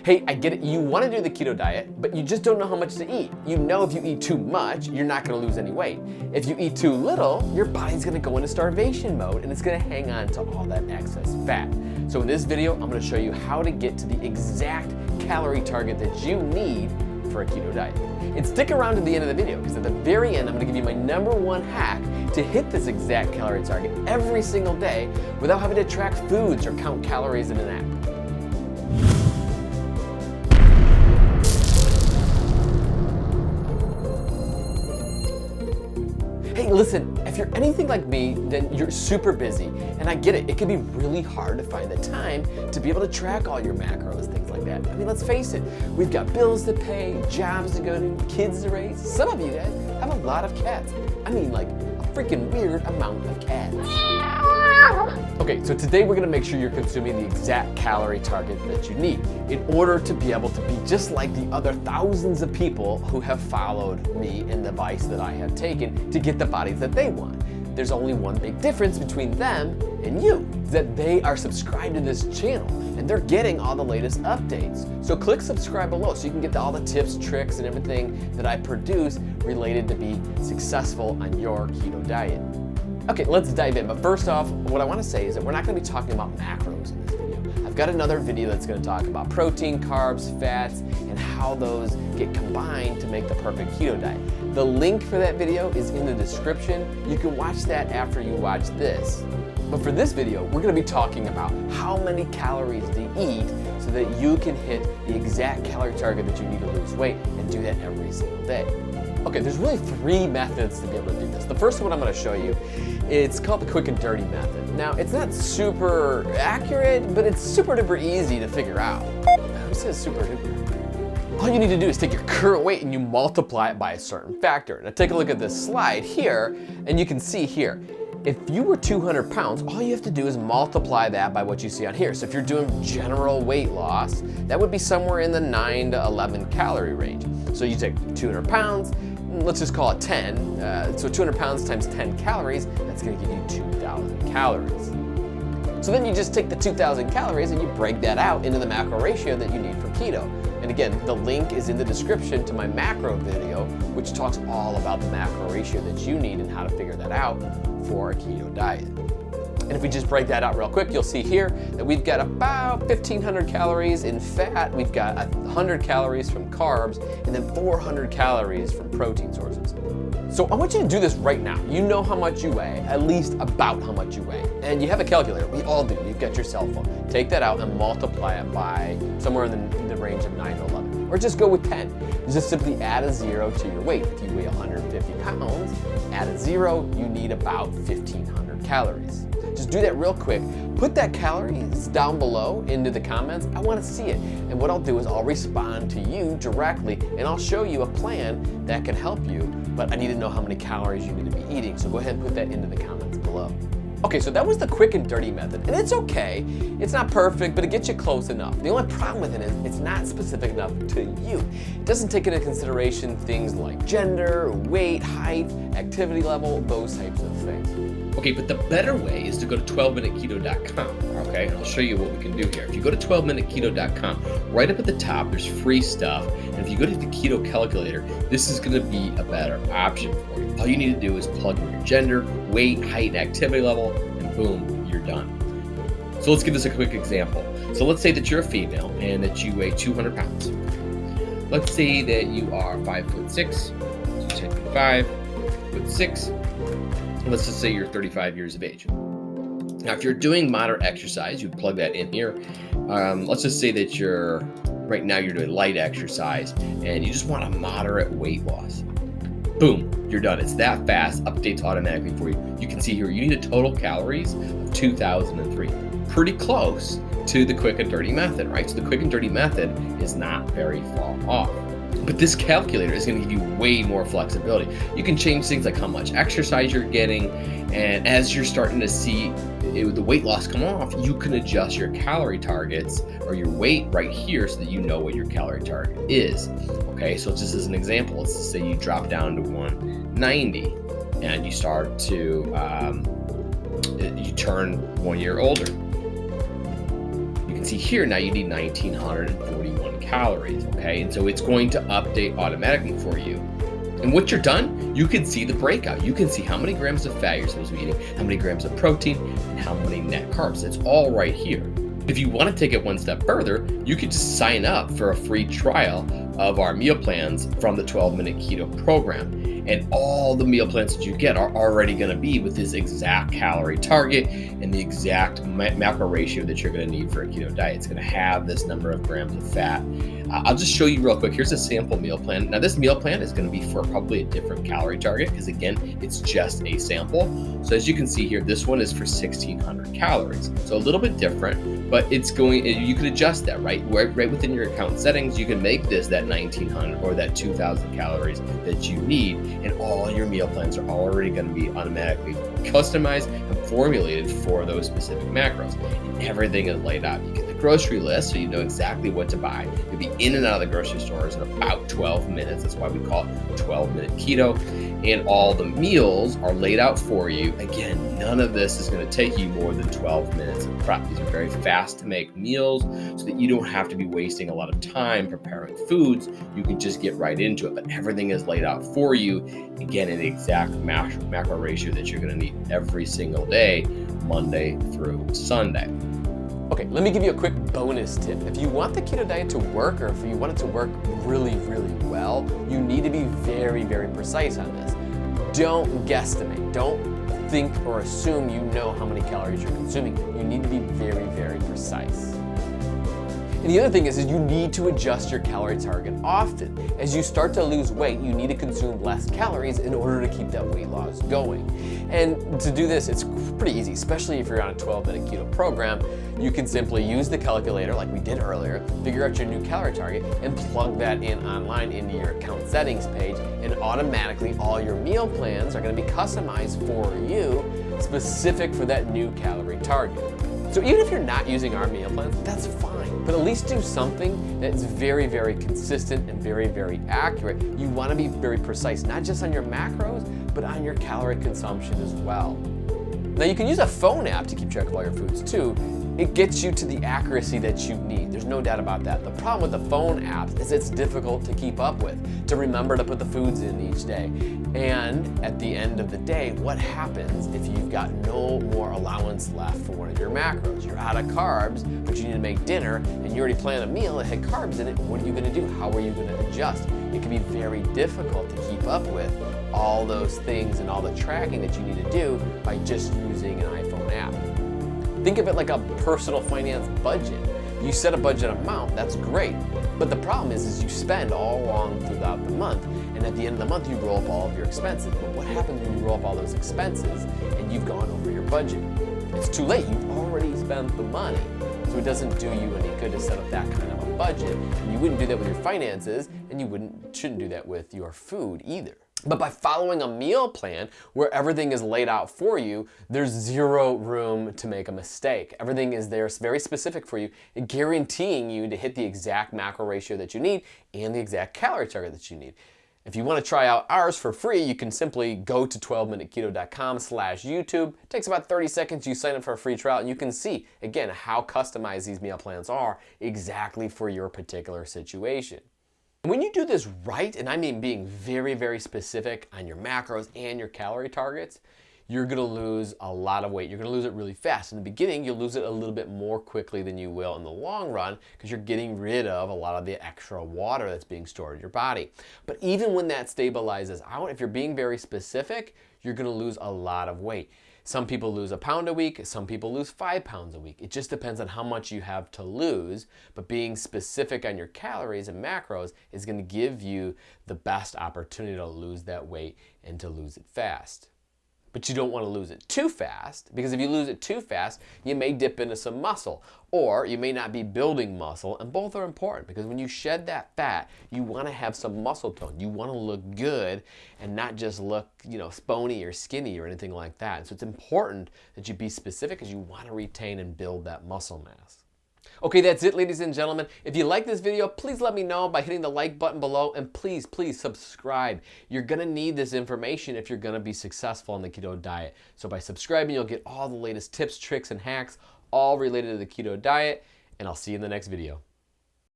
Hey, I get it, you wanna do the keto diet, but you just don't know how much to eat. You know if you eat too much, you're not gonna lose any weight. If you eat too little, your body's gonna go into starvation mode and it's gonna hang on to all that excess fat. So in this video, I'm gonna show you how to get to the exact calorie target that you need for a keto diet. And stick around to the end of the video, because at the very end, I'm gonna give you my #1 hack to hit this exact calorie target every single day without having to track foods or count calories in an app. Hey, listen, if you're anything like me, then you're super busy, and I get it. It can be really hard to find the time to be able to track all your macros, things like that. I mean, let's face it, we've got bills to pay, jobs to go to, kids to raise. Some of you guys have a lot of cats. I mean, like a freaking weird amount of cats. Okay, so today we're gonna make sure you're consuming the exact calorie target that you need in order to be able to be just like the other thousands of people who have followed me and the advice that I have taken to get the bodies that they want. There's only one big difference between them and you, that they are subscribed to this channel and they're getting all the latest updates. So click subscribe below so you can get all the tips, tricks, and everything that I produce related to be successful on your keto diet. Okay, let's dive in. But first off, what I want to say is that we're not going to be talking about macros in this video. I've got another video that's going to talk about protein, carbs, fats, and how those get combined to make the perfect keto diet. The link for that video is in the description. You can watch that after you watch this. But for this video, we're going to be talking about how many calories to eat so that you can hit the exact calorie target that you need to lose weight and do that every single day. Okay, there's really 3 methods to be able to do this. The first one I'm gonna show you, it's called the quick and dirty method. Now, it's not super accurate, but it's super duper easy to figure out. Who says super duper? All you need to do is take your current weight and you multiply it by a certain factor. Now take a look at this slide here, and you can see here, if you were 200 pounds, all you have to do is multiply that by what you see on here. So if you're doing general weight loss, that would be somewhere in the 9 to 11 calorie range. So you take 200 pounds, let's just call it 10. So 200 pounds times 10 calories, that's gonna give you 2,000 calories. So then you just take the 2,000 calories and you break that out into the macro ratio that you need for keto. And again, the link is in the description to my macro video, which talks all about the macro ratio that you need and how to figure that out for a keto diet. And if we just break that out real quick, you'll see here that we've got about 1,500 calories in fat, we've got 100 calories from carbs, and then 400 calories from protein sources. So I want you to do this right now. You know how much you weigh, at least about how much you weigh. And you have a calculator, we all do, you've got your cell phone. Take that out and multiply it by somewhere in the range of 9 to 11. Or just go with 10. Just simply add a 0 to your weight. If you weigh 150 pounds, add a 0, you need about 1,500 calories. Just do that real quick. Put that calories down below into the comments. I want to see it. And what I'll do is I'll respond to you directly and I'll show you a plan that can help you. But I need to know how many calories you need to be eating. So go ahead and put that into the comments below. Okay, so that was the quick and dirty method. And it's okay. It's not perfect, but it gets you close enough. The only problem with it is it's not specific enough to you. It doesn't take into consideration things like gender, weight, height, activity level, those types of things. Okay, but the better way is to go to 12minuteketo.com, okay? And I'll show you what we can do here. If you go to 12minuteketo.com, right up at the top, there's free stuff. And if you go to the Keto Calculator, this is gonna be a better option for you. All you need to do is plug in your gender, weight, height, and activity level, and boom, you're done. So let's give this a quick example. So let's say that you're a female and that you weigh 200 pounds. Let's say that you are 5'6", so take 5'6". Let's just say you're 35 years of age. Now, if you're doing moderate exercise, you'd plug that in here. Let's just say that right now you're doing light exercise and you just want a moderate weight loss. Boom, you're done. It's that fast, updates automatically for you. You can see here, you need a total calories of 2,003. Pretty close to the quick and dirty method, right? So the quick and dirty method is not very far off. But this calculator is going to give you way more flexibility. You can change things like how much exercise you're getting, and as you're starting to see the weight loss come off, you can adjust your calorie targets or your weight right here so that you know what your calorie target is. Okay, so just as an example, let's just say you drop down to 190 and you start to, you turn 1 year older. You can see here now you need 1,941 calories, okay? And so it's going to update automatically for you. And once you're done, you can see the breakout. You can see how many grams of fat you're supposed to be eating, how many grams of protein, and how many net carbs. It's all right here. If you want to take it one step further, you could just sign up for a free trial of our meal plans from the 12-minute keto program. And all the meal plans that you get are already going to be with this exact calorie target and the exact macro ratio that you're going to need for a keto diet. It's going to have this number of grams of fat. I'll just show you real quick. Here's a sample meal plan. Now this meal plan is going to be for probably a different calorie target because again, it's just a sample. So as you can see here, this one is for 1,600 calories. So a little bit different, but it's going, you can adjust that, right? Right within your account settings, you can make this that 1,900 or that 2,000 calories that you need. And all your meal plans are already going to be automatically customized and formulated for those specific macros. And everything is laid out. You get the grocery list so you know exactly what to buy. You'll be in and out of the grocery stores in about 12 minutes. That's why we call it 12-minute keto. And all the meals are laid out for you. Again, none of this is going to take you more than 12 minutes of prep. These are very fast to make meals so that you don't have to be wasting a lot of time preparing foods. You can just get right into it, but everything is laid out for you, again, in the exact macro ratio that you're going to need every single day, Monday through Sunday. Okay, let me give you a quick bonus tip. If you want the keto diet to work, or if you want it to work really, really well, you need to be very, very precise on this. Don't guesstimate. Don't think or assume you know how many calories you're consuming. You need to be very, very precise. And the other thing is you need to adjust your calorie target often. As you start to lose weight, you need to consume less calories in order to keep that weight loss going. And to do this, it's pretty easy, especially if you're on a 12-minute keto program. You can simply use the calculator like we did earlier, figure out your new calorie target, and plug that in online into your account settings page, and automatically all your meal plans are going to be customized for you, specific for that new calorie target. So even if you're not using our meal plans, that's fine, but at least do something that's very, very consistent and very, very accurate. You want to be very precise, not just on your macros, but on your calorie consumption as well. Now you can use a phone app to keep track of all your foods too. It gets you to the accuracy that you need. There's no doubt about that. The problem with the phone apps is it's difficult to keep up with, to remember to put the foods in each day. And at the end of the day, what happens if you've got no more allowance left for one of your macros? You're out of carbs, but you need to make dinner, and you already planned a meal that had carbs in it. What are you going to do? How are you going to adjust? It can be very difficult to keep up with all those things and all the tracking that you need to do by just using an iPhone app. Think of it like a personal finance budget. You set a budget amount, that's great. But the problem is you spend all along throughout the month, and at the end of the month you roll up all of your expenses. But what happens when you roll up all those expenses and you've gone over your budget? It's too late, you've already spent the money. So it doesn't do you any good to set up that kind of a budget. And you wouldn't do that with your finances, and you shouldn't do that with your food either. But by following a meal plan where everything is laid out for you, there's zero room to make a mistake. Everything is there very specific for you, guaranteeing you to hit the exact macro ratio that you need and the exact calorie target that you need. If you want to try out ours for free, you can simply go to 12minuteketo.com/YouTube. It takes about 30 seconds. You sign up for a free trial and you can see, again, how customized these meal plans are exactly for your particular situation. When you do this right, and I mean being very, very specific on your macros and your calorie targets, you're gonna lose a lot of weight. You're gonna lose it really fast. In the beginning, you'll lose it a little bit more quickly than you will in the long run because you're getting rid of a lot of the extra water that's being stored in your body. But even when that stabilizes out, if you're being very specific, you're gonna lose a lot of weight. Some people lose 1 pound a week, some people lose 5 pounds a week. It just depends on how much you have to lose, but being specific on your calories and macros is going to give you the best opportunity to lose that weight and to lose it fast. But you don't want to lose it too fast, because if you lose it too fast, you may dip into some muscle, or you may not be building muscle, and both are important because when you shed that fat, you want to have some muscle tone. You want to look good and not just look, spony or skinny or anything like that. And so it's important that you be specific because you want to retain and build that muscle mass. Okay, that's it, ladies and gentlemen. If you like this video, please let me know by hitting the like button below, and please, please subscribe. You're gonna need this information if you're gonna be successful on the keto diet. So by subscribing, you'll get all the latest tips, tricks, and hacks, all related to the keto diet. and I'll see you in the next video.